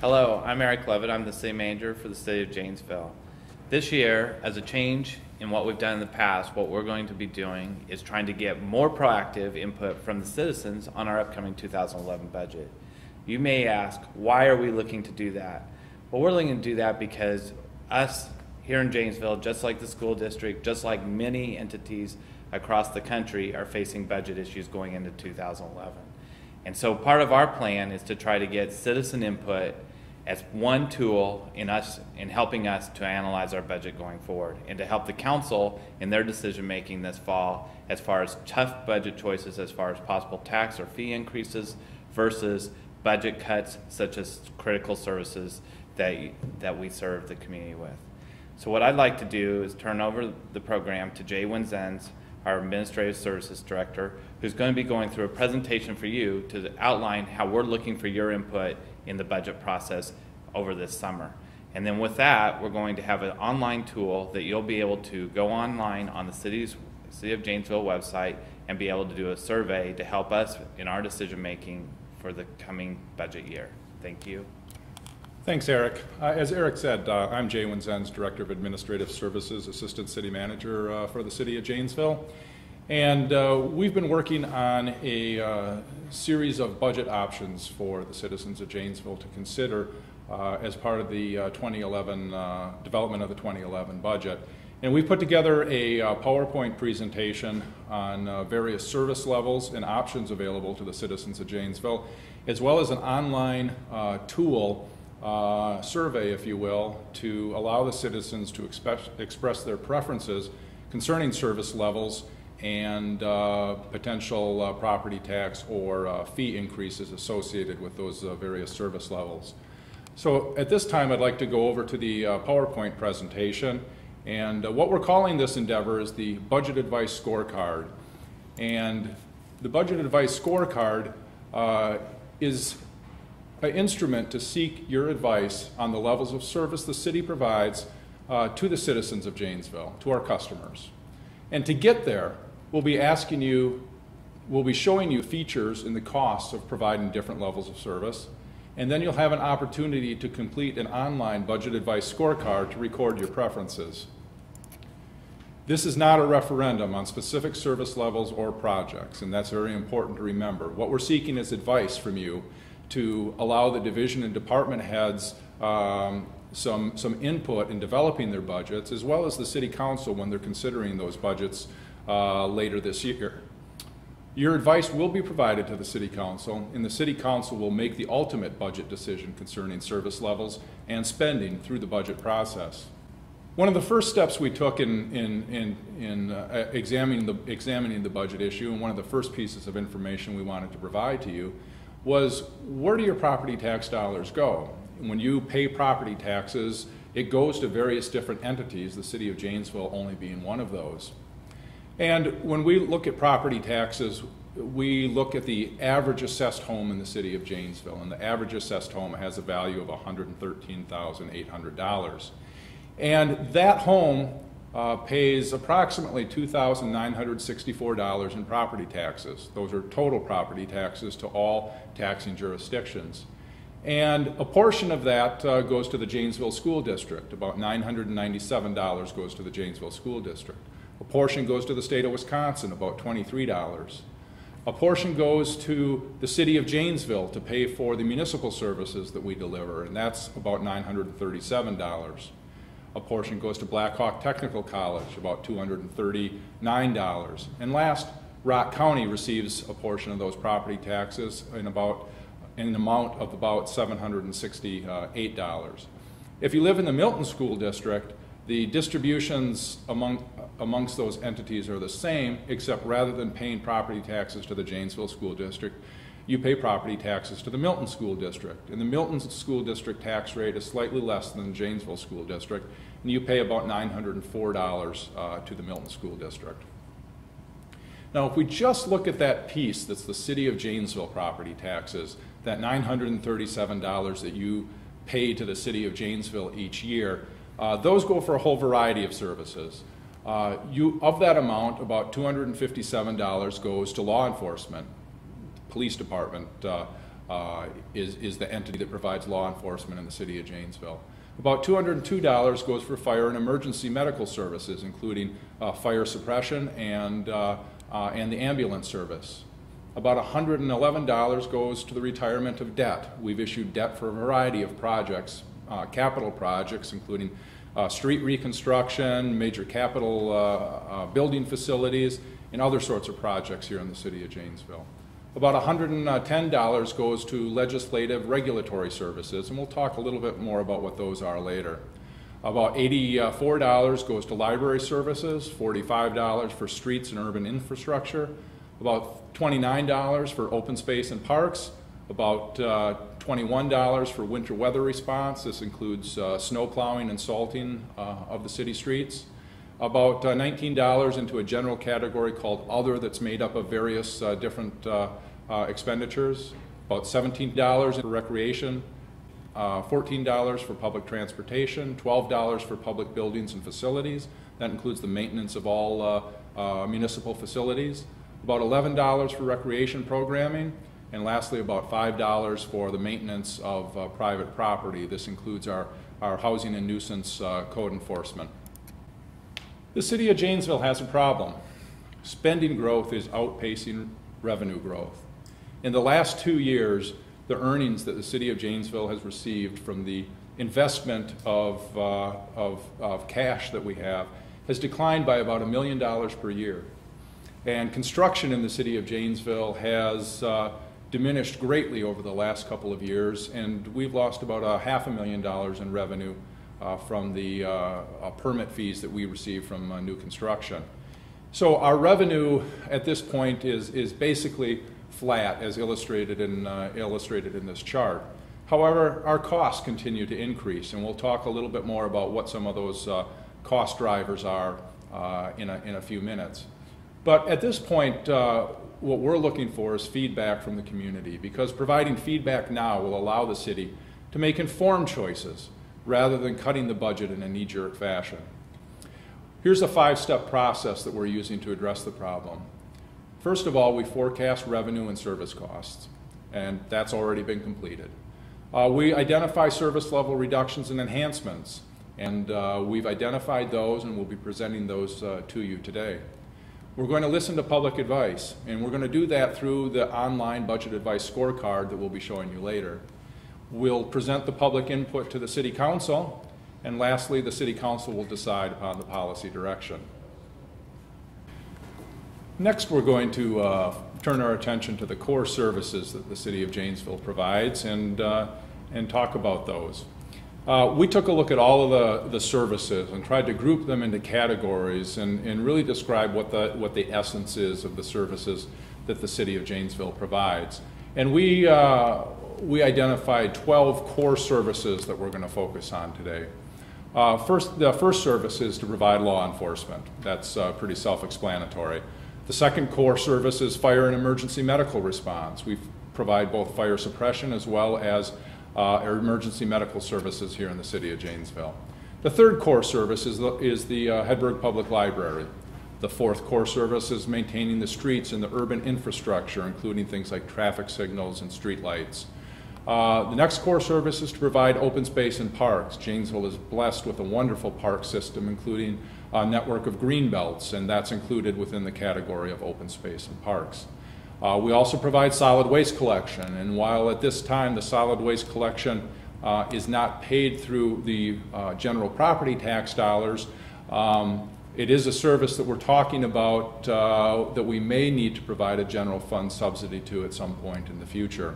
Hello, I'm Eric Levitt. I'm the city manager for the city of Janesville. This year, as a change in what we've done in the past, what we're going to be doing is trying to get more proactive input from the citizens on our upcoming 2011 budget. You may ask, why are we looking to do that? Well, we're looking to do that because us here in Janesville, just like the school district, just like many entities across the country, are facing budget issues going into 2011. And so part of our plan is to try to get citizen input as one tool in helping us to analyze our budget going forward, and to help the council in their decision making this fall as far as tough budget choices as far as possible tax or fee increases versus budget cuts such as critical services that we serve the community with. So what I'd like to do is turn over the program to Jay Winzenz, our Administrative Services Director, who's going to be going through a presentation for you to outline how we're looking for your input in the budget process over this summer. And then with that, we're going to have an online tool that you'll be able to go online on the City of Janesville website and be able to do a survey to help us in our decision making for the coming budget year. Thank you. Thanks, Eric. As Eric said, I'm Jay Winzenz, Director of Administrative Services, Assistant City Manager for the City of Janesville. And we've been working on a series of budget options for the citizens of Janesville to consider as part of the 2011 development of the 2011 budget. And we put together a PowerPoint presentation on various service levels and options available to the citizens of Janesville, as well as an online tool survey, if you will, to allow the citizens to express their preferences concerning service levels and potential property tax or fee increases associated with those various service levels. So at this time, I'd like to go over to the PowerPoint presentation. And what we're calling this endeavor is the Budget Advice Scorecard. And the Budget Advice Scorecard is an instrument to seek your advice on the levels of service the city provides to the citizens of Janesville, to our customers. And to get there, we'll be showing you features and the costs of providing different levels of service. And then you'll have an opportunity to complete an online budget advice scorecard to record your preferences. This is not a referendum on specific service levels or projects, and that's very important to remember. What we're seeking is advice from you to allow the division and department heads some input in developing their budgets, as well as the city council when they're considering those budgets later this year. Your advice will be provided to the city council, and the city council will make the ultimate budget decision concerning service levels and spending through the budget process. One of the first steps we took in examining the budget issue, and one of the first pieces of information we wanted to provide to you, was where do your property tax dollars go? When you pay property taxes, it goes to various different entities, the City of Janesville only being one of those. And when we look at property taxes, we look at the average assessed home in the City of Janesville, and the average assessed home has a value of $113,800. And that home pays approximately $2,964 in property taxes. Those are total property taxes to all taxing jurisdictions. And a portion of that goes to the Janesville School District. About $997 goes to the Janesville School District. A portion goes to the state of Wisconsin, about $23. A portion goes to the City of Janesville to pay for the municipal services that we deliver, and that's about $937. A portion goes to Black Hawk Technical College, about $239. And last, Rock County receives a portion of those property taxes in an amount of about $768. If you live in the Milton School District, the distributions amongst those entities are the same, except rather than paying property taxes to the Janesville School District, you pay property taxes to the Milton School District. And the Milton School District tax rate is slightly less than the Janesville School District, and you pay about $904 to the Milton School District. Now, if we just look at that piece that's the City of Janesville property taxes, that $937 that you pay to the City of Janesville each year, those go for a whole variety of services. Of that amount, about $257 goes to law enforcement, police department, is the entity that provides law enforcement in the city of Janesville. About $202 goes for fire and emergency medical services, including fire suppression and the ambulance service. About $111 goes to the retirement of debt. We've issued debt for a variety of projects, capital projects, including street reconstruction, major capital building facilities, and other sorts of projects here in the city of Janesville. About $110 goes to legislative regulatory services, and we'll talk a little bit more about what those are later. About $84 goes to library services, $45 for streets and urban infrastructure, about $29 for open space and parks, about $21 for winter weather response. This includes snow plowing and salting of the city streets. About $19 into a general category called Other that's made up of various different expenditures. About $17 for recreation, $14 for public transportation, $12 for public buildings and facilities. That includes the maintenance of all municipal facilities. About $11 for recreation programming. And lastly, about $5 for the maintenance of private property. This includes our housing and nuisance code enforcement. The city of Janesville has a problem. Spending growth is outpacing revenue growth. In the last 2 years, the earnings that the city of Janesville has received from the investment of cash that we have has declined by about $1 million per year. And construction in the city of Janesville has diminished greatly over the last couple of years, and we've lost about $500,000 in revenue from the permit fees that we receive from new construction. So our revenue at this point is basically flat, as illustrated in this chart. However, our costs continue to increase, and we'll talk a little bit more about what some of those cost drivers are in a few minutes. But at this point, what we're looking for is feedback from the community, because providing feedback now will allow the city to make informed choices rather than cutting the budget in a knee-jerk fashion. Here's a 5-step process that we're using to address the problem. First of all, we forecast revenue and service costs, and that's already been completed. We identify service level reductions and enhancements, and we've identified those, and we'll be presenting those to you today. We're going to listen to public advice, and we're going to do that through the online budget advice scorecard that we'll be showing you later. We'll present the public input to the City Council, and lastly, the City Council will decide upon the policy direction. Next, we're going to turn our attention to the core services that the City of Janesville provides and talk about those. We took a look at all of the services and tried to group them into categories and really describe what the essence is of the services that the City of Janesville provides. And we identified 12 core services that we're going to focus on today. The first service is to provide law enforcement. That's pretty self-explanatory. The second core service is fire and emergency medical response. We provide both fire suppression as well as our emergency medical services here in the city of Janesville. The third core service is the Hedberg Public Library. The fourth core service is maintaining the streets and the urban infrastructure, including things like traffic signals and street lights. The next core service is to provide open space and parks. Janesville is blessed with a wonderful park system, including a network of green belts, and that's included within the category of open space and parks. We also provide solid waste collection, and while at this time the solid waste collection is not paid through the general property tax dollars, it is a service that we're talking about that we may need to provide a general fund subsidy to at some point in the future.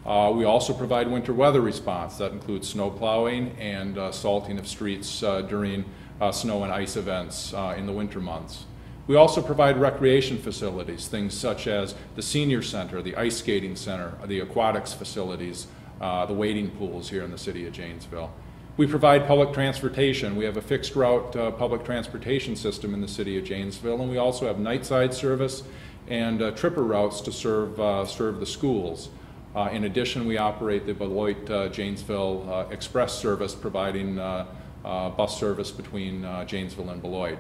We also provide winter weather response. That includes snow plowing and salting of streets during snow and ice events in the winter months. We also provide recreation facilities, things such as the senior center, the ice skating center, the aquatics facilities, the wading pools here in the city of Janesville. We provide public transportation. We have a fixed route public transportation system in the city of Janesville, and we also have night side service and tripper routes to serve the schools. In addition, we operate the Beloit-Janesville Express service, providing bus service between Janesville and Beloit.